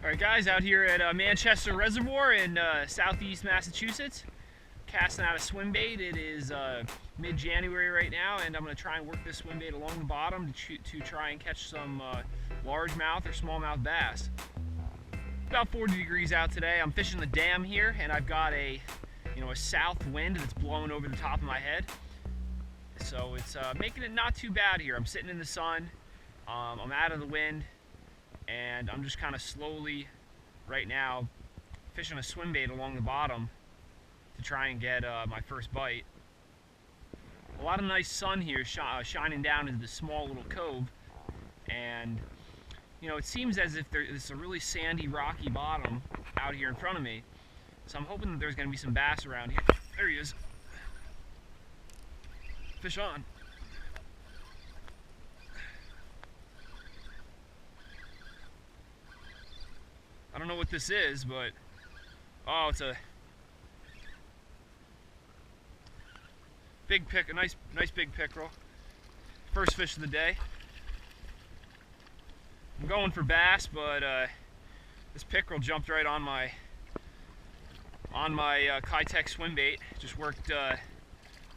Alright guys, out here at Manchester Reservoir in southeast Massachusetts, casting out a swim bait. It is mid-January right now, and I'm going to try and work this swim bait along the bottom to try and catch some largemouth or smallmouth bass. About 40 degrees out today. I'm fishing the dam here, and I've got a south wind that's blowing over the top of my head. So it's making it not too bad here. I'm sitting in the sun, I'm out of the wind, and I'm just kind of slowly, right now, fishing a swim bait along the bottom to try and get my first bite. A lot of nice sun here shining down into the small little cove, and it seems as if there's a really sandy, rocky bottom out here in front of me. So I'm hoping that there's going to be some bass around here. There he is. Fish on. I don't know what this is, but oh, it's a big a nice big pickerel. First fish of the day. I'm going for bass, but this pickerel jumped right on my Keitech Swimbait. Just worked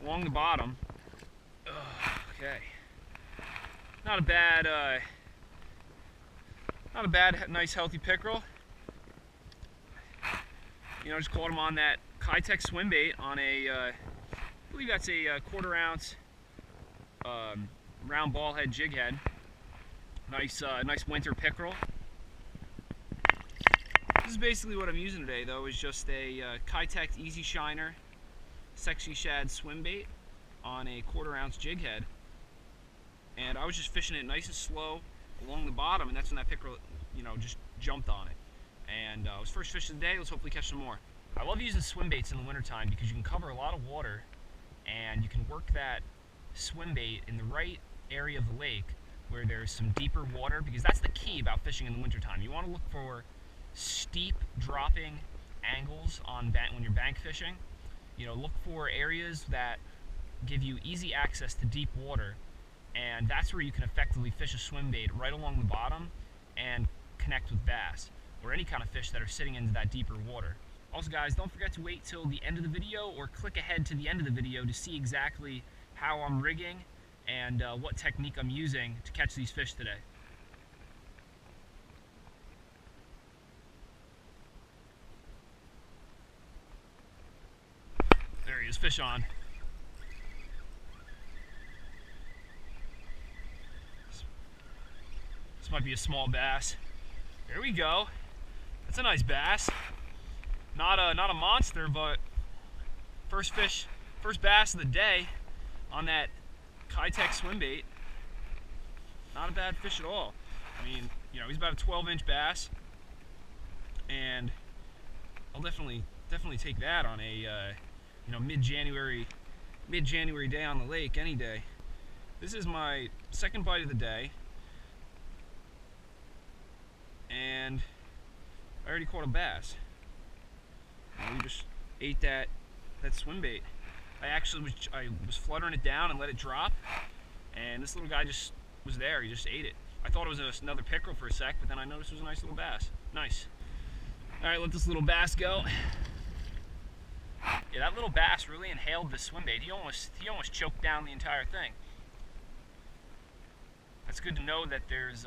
along the bottom. Okay, not a bad, nice healthy pickerel. Just caught him on that Keitech Swimbait on a, I believe that's a 1/4 ounce round ball head jig head. Nice winter pickerel. This is basically what I'm using today, though, is just a Keitech Easy Shiner Sexy Shad Swimbait on a 1/4 ounce jig head. And I was just fishing it nice and slow along the bottom, and that's when that pickerel, just jumped on it. And it was first fish of the day. Let's hopefully catch some more. I love using swim baits in the wintertime because you can cover a lot of water and you can work that swim bait in the right area of the lake where there's some deeper water, because that's the key about fishing in the wintertime. You want to look for steep dropping angles when you're bank fishing. Look for areas that give you easy access to deep water, and that's where you can effectively fish a swim bait right along the bottom and connect with bass or any kind of fish that are sitting into that deeper water. Also guys, don't forget to wait till the end of the video or click ahead to the end of the video to see exactly how I'm rigging and what technique I'm using to catch these fish today. There he is, fish on. This might be a small bass. There we go. That's a nice bass. Not a monster, but first bass of the day on that Keitech Swimbait. Not a bad fish at all. I mean, he's about a 12-inch bass, and I'll definitely take that on a mid-January day on the lake any day. This is my second bite of the day, and I already caught a bass. We just ate that swim bait. I was fluttering it down and let it drop, and this little guy just was there. He just ate it. I thought it was another pickerel for a sec, but then I noticed it was a nice little bass. Nice. All right, let this little bass go. Yeah, that little bass really inhaled the swim bait. He almost choked down the entire thing. That's good to know that there's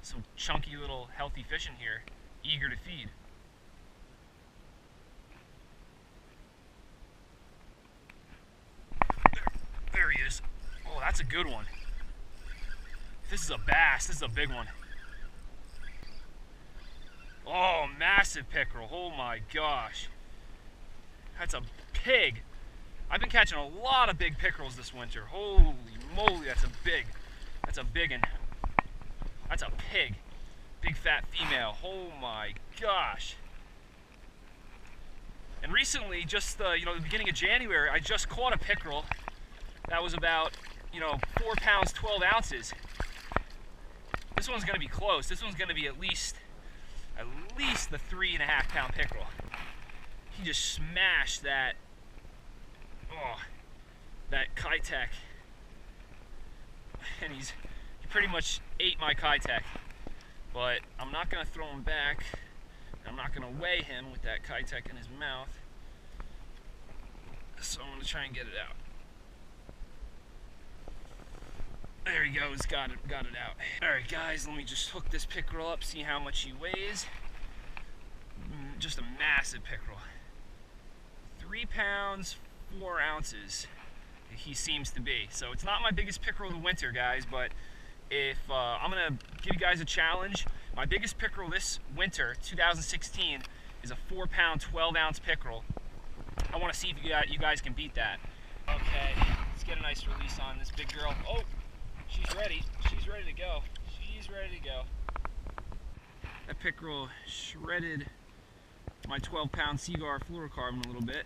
some chunky little healthy fish in here, eager to feed. There he is. Oh, that's a good one. This is a bass. This is a big one. Oh, massive pickerel. Oh my gosh. That's a pig. I've been catching a lot of big pickerels this winter. Holy moly, that's a big one. That's a pig. Big fat female. Oh my gosh. And recently, just the beginning of January, I just caught a pickerel that was about 4 pounds 12 ounces. This one's going to be close. This one's going to be at least the 3.5 pound pickerel. He just smashed that Keitech, and he pretty much ate my Keitech. But I'm not going to throw him back. I'm not going to weigh him with that Keitech in his mouth. So I'm going to try and get it out. There he goes, got it out. Alright guys, let me just hook this pickerel up, see how much he weighs. Just a massive pickerel. 3 pounds, 4 ounces he seems to be. So it's not my biggest pickerel of the winter, guys, but if I'm gonna give you guys a challenge. My biggest pickerel this winter, 2016, is a 4 pound, 12 ounce pickerel. I want to see if you guys can beat that. Okay, let's get a nice release on this big girl. Oh, she's ready. She's ready to go. She's ready to go. That pickerel shredded my 12 pound Seaguar fluorocarbon a little bit.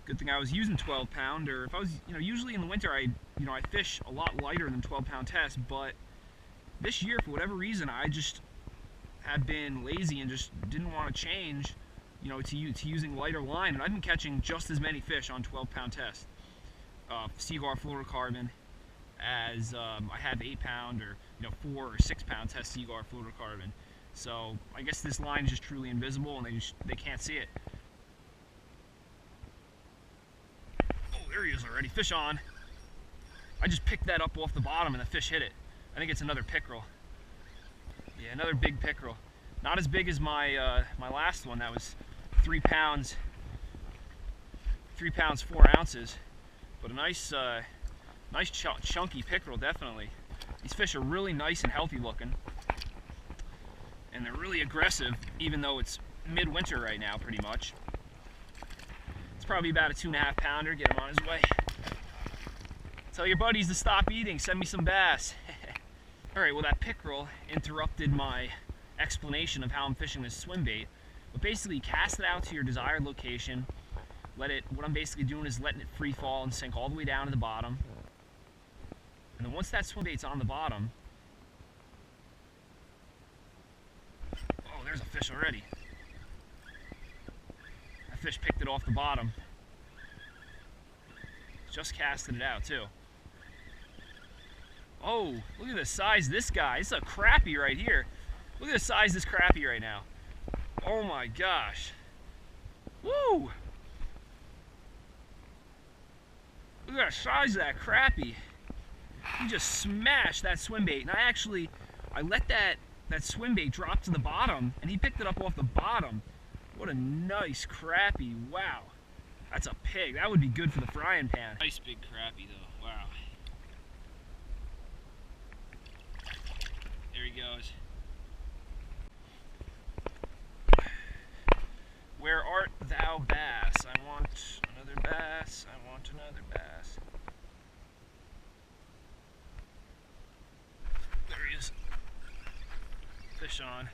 Good thing I was using 12 pound, or if I was, usually in the winter I fish a lot lighter than 12 pound test, but this year for whatever reason I just had been lazy and just didn't want to change, to using lighter line, and I've been catching just as many fish on 12 pound test Seaguar fluorocarbon as I have 8 pound or 4 or 6 pound test Seaguar fluorocarbon. So I guess this line is just truly invisible and they can't see it. Oh, there he is already. Fish on. I just picked that up off the bottom and the fish hit it. I think it's another pickerel. Yeah, another big pickerel. Not as big as my my last one. That was 3 pounds, 4 ounces. But a nice chunky pickerel, definitely. These fish are really nice and healthy looking. And they're really aggressive, even though it's midwinter right now, pretty much. It's probably about a 2.5 pounder. Get him on his way. Tell your buddies to stop eating. Send me some bass. Alright, well, that pickerel interrupted my explanation of how I'm fishing this swim bait. But basically, cast it out to your desired location. What I'm basically doing is letting it free fall and sink all the way down to the bottom. And then once that swim bait's on the bottom, oh, there's a fish already. That fish picked it off the bottom. Just casted it out too. Oh, look at the size of this guy. It's a crappie right here. Look at the size of this crappie right now. Oh my gosh. Woo! Look at the size of that crappie. He just smashed that swim bait. And I let that swim bait drop to the bottom, and he picked it up off the bottom. What a nice crappie. Wow. That's a pig. That would be good for the frying pan. Nice big crappie though. Wow. There he goes. Where art thou, bass? I want another bass. I want another bass. There he is. Fish on.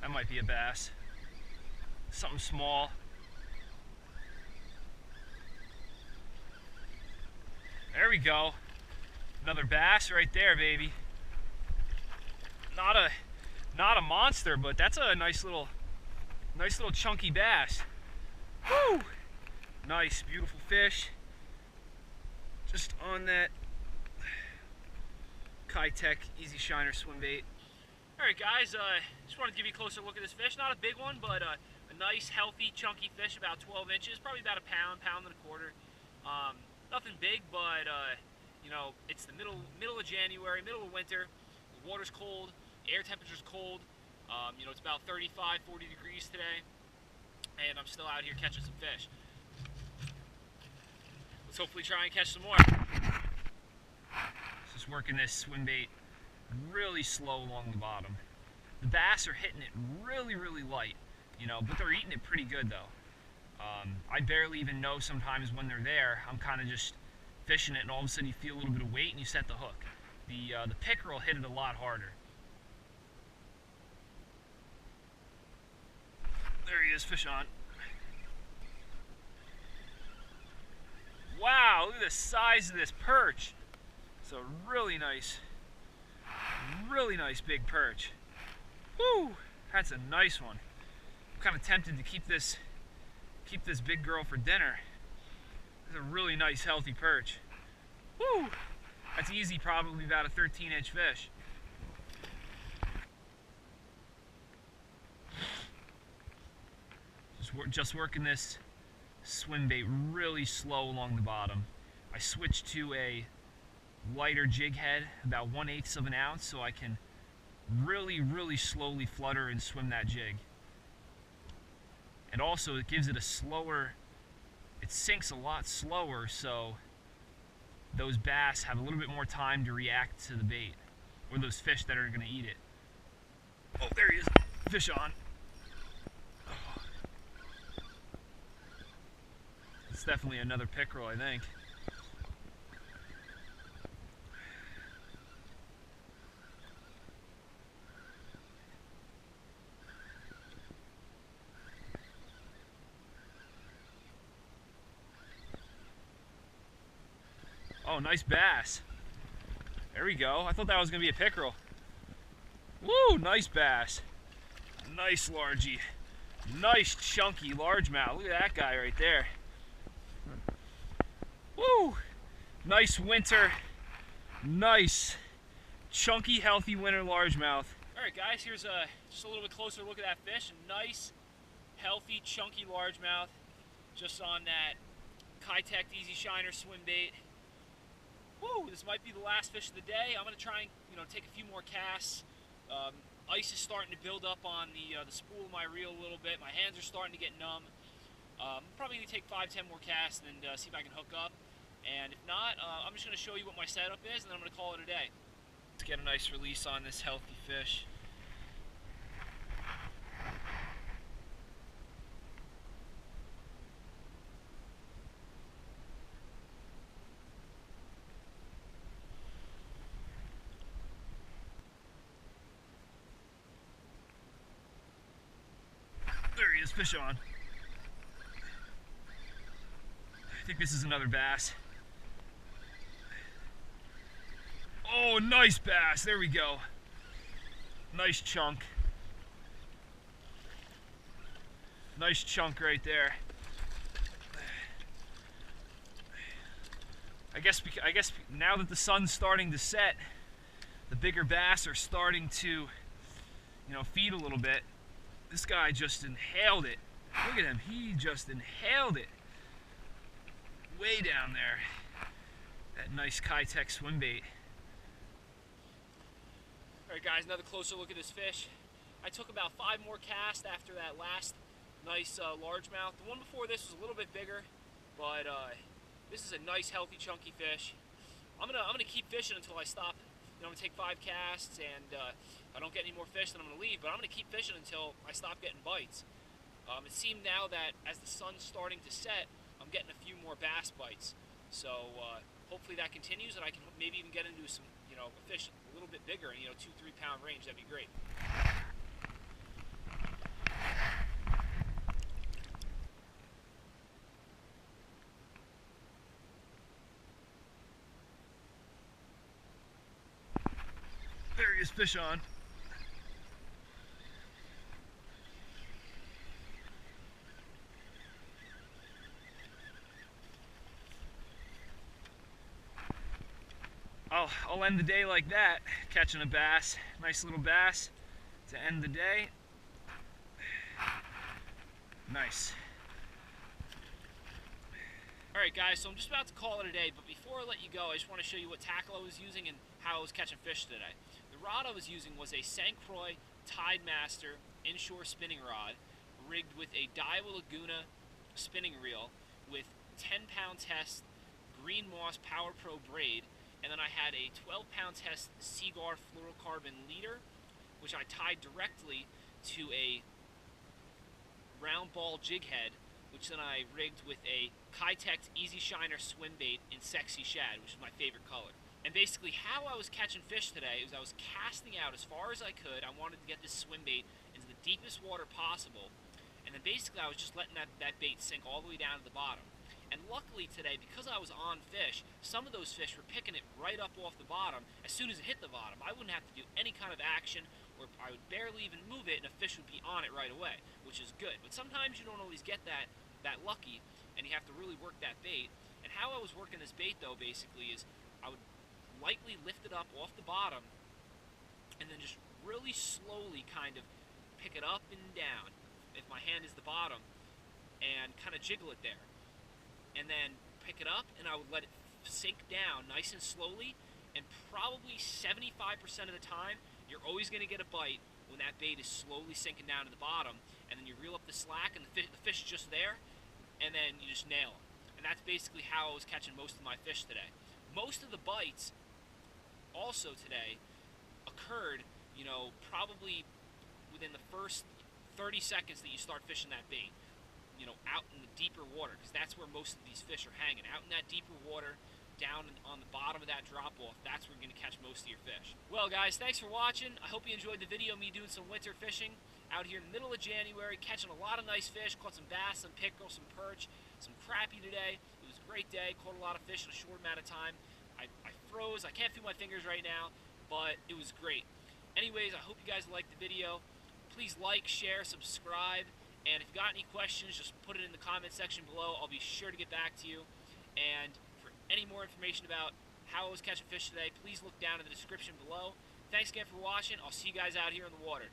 That might be a bass. Something small. There we go. Another bass right there, baby. Not a monster, but that's a nice little chunky bass. Woo! Nice, beautiful fish. Just on that Keitech Easy Shiner swim bait. Alright guys, just wanted to give you a closer look at this fish. Not a big one, but a nice, healthy, chunky fish, about 12 inches, probably about a pound and a quarter. Nothing big, but it's the middle of January, middle of winter. The water's cold, air temperature's cold. It's about 35, 40 degrees today, and I'm still out here catching some fish. Let's hopefully try and catch some more. Just working this swim bait really slow along the bottom. The bass are hitting it really, really light, but they're eating it pretty good though. I barely even know sometimes when they're there. I'm kind of just fishing it, and all of a sudden you feel a little bit of weight and you set the hook. The pickerel hit it a lot harder. There he is, fish on. Wow, look at the size of this perch. It's a really nice big perch. Woo! That's a nice one. I'm kind of tempted to keep this big girl for dinner. It's a really nice, healthy perch. Woo! That's easy, probably about a 13-inch fish. just working this swim bait really slow along the bottom. I switched to a lighter jig head, about 1/8 of an ounce, so I can really slowly flutter and swim that jig. And also it gives it a slower, it sinks a lot slower, so those bass have a little bit more time to react to the bait, or those fish that are going to eat it. Oh, there he is. Fish on. Oh. It's definitely another pickerel, I think. Oh, nice bass. There we go. I thought that was going to be a pickerel. Woo, nice bass. Nice largie. Nice chunky largemouth. Look at that guy right there. Woo! Nice winter. Nice chunky, healthy winter largemouth. Alright guys, here's just a little bit closer look at that fish. A nice, healthy, chunky largemouth. Just on that Keitech Easy Shiner swim bait. Woo! This might be the last fish of the day. I'm going to try and take a few more casts. Ice is starting to build up on the spool of my reel a little bit. My hands are starting to get numb. I'm probably going to take 5-10 more casts and see if I can hook up. And if not, I'm just going to show you what my setup is, and then I'm going to call it a day. Let's get a nice release on this healthy fish. There he is, fish on. I think this is another bass. Oh, nice bass. There we go. Nice chunk. Nice chunk right there. I guess now that the sun's starting to set, the bigger bass are starting to, feed a little bit. This guy just inhaled it. Look at him. He just inhaled it. Way down there. That nice Keitech Swimbait. Alright guys, another closer look at this fish. I took about 5 more casts after that last nice largemouth. The one before this was a little bit bigger, but this is a nice, healthy, chunky fish. I'm gonna keep fishing until I stop. I'm gonna take 5 casts, and if I don't get any more fish, then I'm gonna leave. But I'm gonna keep fishing until I stop getting bites. It seemed now that as the sun's starting to set, I'm getting a few more bass bites. So hopefully that continues, and I can maybe even get into some, a fish a little bit bigger, in 2-3 pound range. That'd be great. There he is, fish on. I'll end the day like that, catching a bass, nice little bass to end the day. Nice. Alright guys, so I'm just about to call it a day, but before I let you go, I just want to show you what tackle I was using and how I was catching fish today. The rod I was using was a Croix Tidmaster inshore spinning rod, rigged with a Daiwa Laguna spinning reel with 10-pound test Green Moss Power Pro braid, and then I had a 12-pound test Seaguar fluorocarbon leader, which I tied directly to a round ball jig head, which then I rigged with a Keitech Easy Shiner Swimbait in Sexy Shad, which is my favorite color. And basically how I was catching fish today is I was casting out as far as I could. I wanted to get this swimbait into the deepest water possible, and then basically I was just letting that bait sink all the way down to the bottom. And luckily today, because I was on fish, some of those fish were picking it right up off the bottom as soon as it hit the bottom. I wouldn't have to do any kind of action, or I would barely even move it, and a fish would be on it right away, which is good. But sometimes you don't always get that lucky, and you have to really work that bait. And how I was working this bait, though, basically, is I would lightly lift it up off the bottom, and then just really slowly kind of pick it up and down, if my hand is the bottom, and kind of jiggle it there. And then pick it up, and I would let it sink down nice and slowly, and probably 75% of the time, you're always going to get a bite when that bait is slowly sinking down to the bottom, and then you reel up the slack, and the fish is just there, and then you just nail them. And that's basically how I was catching most of my fish today. Most of the bites also today occurred, probably within the first 30 seconds that you start fishing that bait, out in the deeper water, because that's where most of these fish are hanging. Out in that deeper water, down on the bottom of that drop-off, that's where you're going to catch most of your fish. Well, guys, thanks for watching. I hope you enjoyed the video of me doing some winter fishing out here in the middle of January, catching a lot of nice fish. Caught some bass, some pickerel, some perch, some crappie today. It was a great day. Caught a lot of fish in a short amount of time. I froze. I can't feel my fingers right now, but it was great. Anyways, I hope you guys liked the video. Please like, share, subscribe, and if you got any questions, just put it in the comment section below. I'll be sure to get back to you. And for any more information about how I was catching fish today, please look down in the description below. Thanks again for watching. I'll see you guys out here in the water.